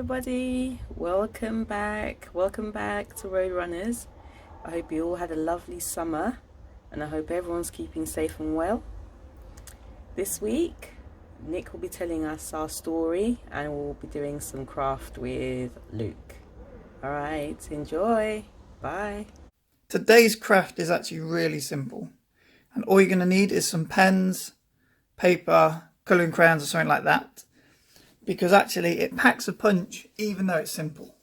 everybody, welcome back to RoadRunners. I hope you all had a lovely summer and I hope everyone's keeping safe and well. This week Nick will be telling us our story and we'll be doing some craft with Luke. Alright, enjoy. Bye. Today's craft is actually really simple, and all you're going to need is some pens, paper, colouring crayons or something like that, because actually it packs a punch even though it's simple.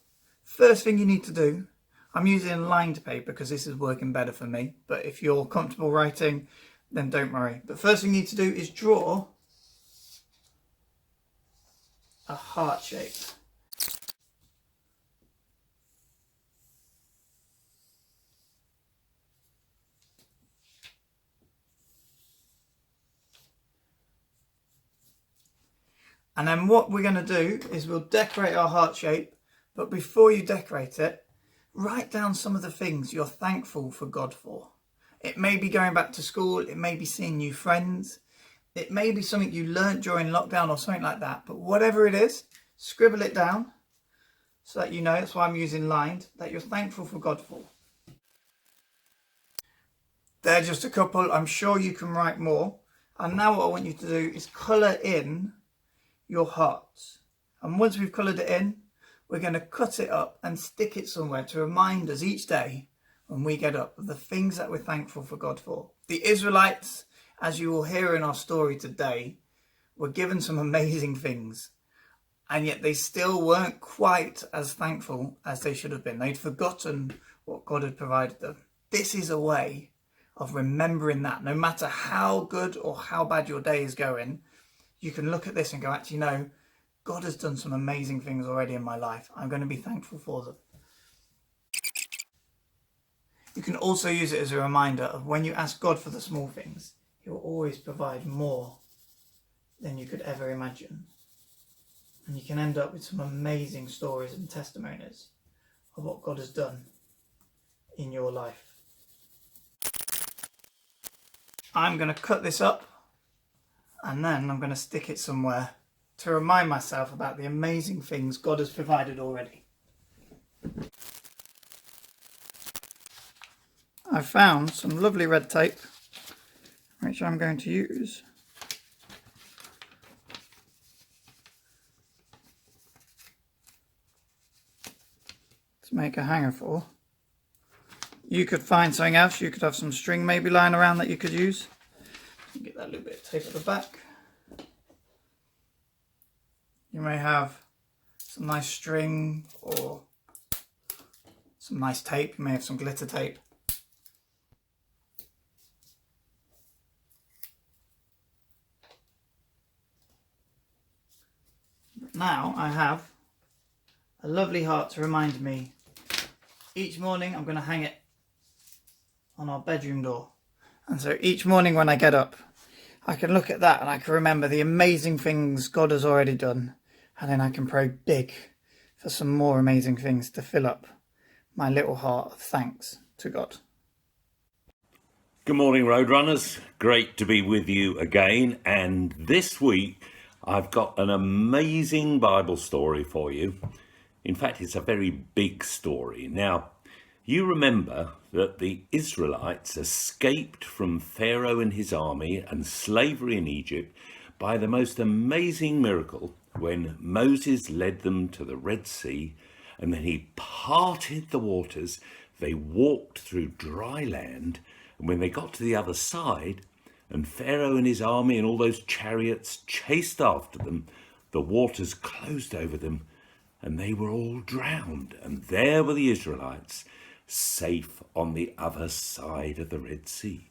First thing you need to do, I'm using lined paper because this is working better for me, but if you're comfortable writing then don't worry. But first thing you need to do is draw a heart shape. And then what we're going to do is we'll decorate our heart shape, but before you decorate it, write down some of the things you're thankful for God for. It may be going back to school, it may be seeing new friends, it may be something you learnt during lockdown or something like that, but whatever it is, scribble it down so that you know, that's why I'm using lined, that you're thankful for God for. They're just a couple, I'm sure you can write more. And now what I want you to do is colour in your hearts, and once we've coloured it in, we're going to cut it up and stick it somewhere to remind us each day when we get up of the things that we're thankful for God for. The Israelites, as you will hear in our story today, were given some amazing things, and yet they still weren't quite as thankful as they should have been. They'd forgotten what God had provided them. This is a way of remembering that no matter how good or how bad your day is going, you can look at this and go, actually, no, God has done some amazing things already in my life. I'm going to be thankful for them. You can also use it as a reminder of when you ask God for the small things, He will always provide more than you could ever imagine. And you can end up with some amazing stories and testimonies of what God has done in your life. I'm going to cut this up, and then I'm going to stick it somewhere to remind myself about the amazing things God has provided already. I found some lovely red tape, which I'm going to use to make a hanger for. You could find something else. You could have some string maybe lying around that you could use. Get that little bit of tape at the back. You may have some nice string or some nice tape. You may have some glitter tape. Now I have a lovely heart to remind me. Each morning I'm going to hang it on our bedroom door. And so each morning when I get up, I can look at that and I can remember the amazing things God has already done. And then I can pray big for some more amazing things to fill up my little heart of thanks to God. Good morning, Roadrunners. Great to be with you again. And this week, I've got an amazing Bible story for you. In fact, it's a very big story. Now, you remember that the Israelites escaped from Pharaoh and his army and slavery in Egypt by the most amazing miracle when Moses led them to the Red Sea and then he parted the waters. They walked through dry land, and when they got to the other side and Pharaoh and his army and all those chariots chased after them, the waters closed over them and they were all drowned. And there were the Israelites, safe on the other side of the Red Sea.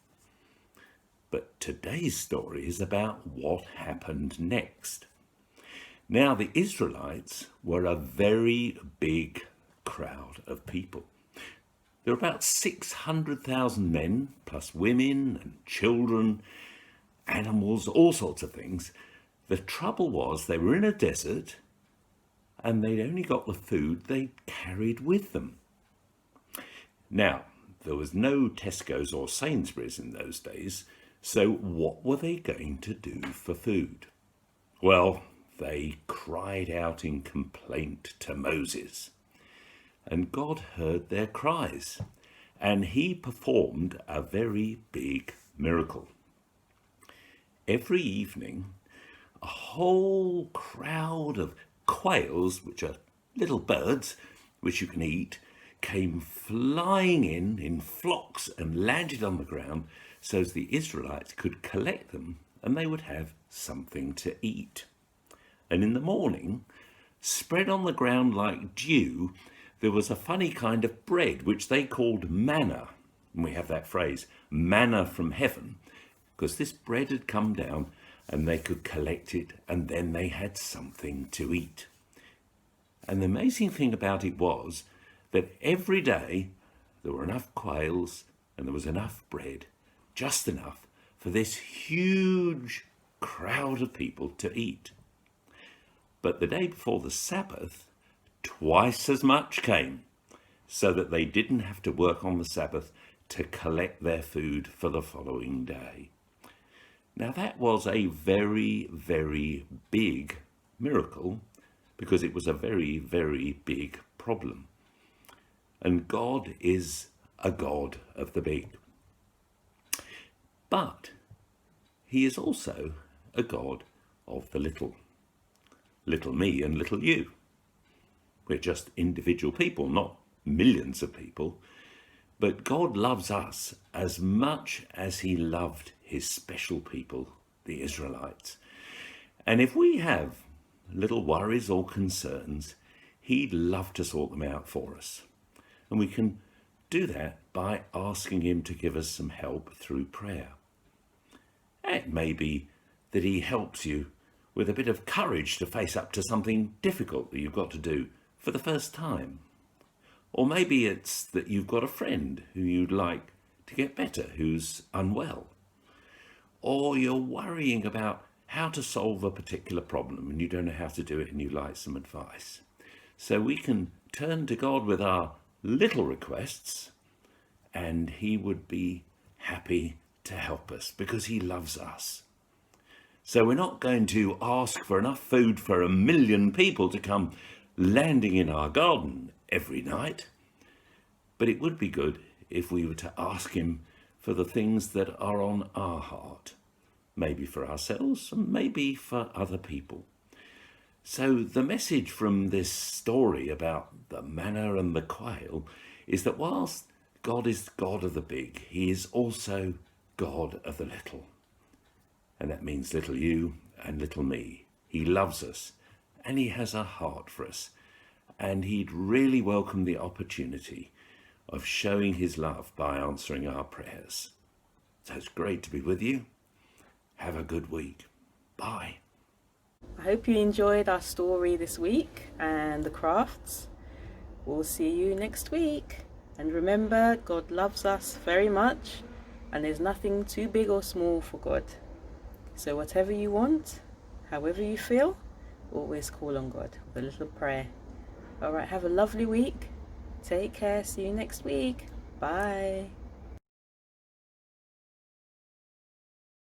But today's story is about what happened next. Now, the Israelites were a very big crowd of people. There were about 600,000 men, plus women and children, animals, all sorts of things. The trouble was they were in a desert and they'd only got the food they carried with them. Now, there was no Tesco's or Sainsbury's in those days, so what were they going to do for food? Well, they cried out in complaint to Moses. And God heard their cries, and he performed a very big miracle. Every evening, a whole crowd of quails, which are little birds which you can eat, came flying in flocks and landed on the ground so as the Israelites could collect them and they would have something to eat. And in the morning, spread on the ground like dew, there was a funny kind of bread which they called manna. And we have that phrase, manna from heaven, because this bread had come down and they could collect it and then they had something to eat. And the amazing thing about it was that every day there were enough quails and there was enough bread, just enough for this huge crowd of people to eat. But the day before the Sabbath, twice as much came, so that they didn't have to work on the Sabbath to collect their food for the following day. Now that was a very, very big miracle, because it was a very, very big problem. And God is a God of the big. But he is also a God of the little. Little me and little you. We're just individual people, not millions of people. But God loves us as much as he loved his special people, the Israelites. And if we have little worries or concerns, he'd love to sort them out for us. And we can do that by asking him to give us some help through prayer. It may be that he helps you with a bit of courage to face up to something difficult that you've got to do for the first time. Or maybe it's that you've got a friend who you'd like to get better, who's unwell. Or you're worrying about how to solve a particular problem and you don't know how to do it and you'd like some advice. So we can turn to God with our little requests and he would be happy to help us because he loves us. So we're not going to ask for enough food for 1 million people to come landing in our garden every night. But it would be good if we were to ask him for the things that are on our heart. Maybe for ourselves and maybe for other people. So the message from this story about the manna and the quail is that whilst God is God of the big, he is also God of the little. And that means little you and little me. He loves us and he has a heart for us. And he'd really welcome the opportunity of showing his love by answering our prayers. So it's great to be with you. Have a good week. Bye. I hope you enjoyed our story this week and the crafts. We'll see you next week. And remember, God loves us very much and there's nothing too big or small for God. So whatever you want, however you feel, always call on God with a little prayer. All right, have a lovely week. Take care. See you next week. Bye.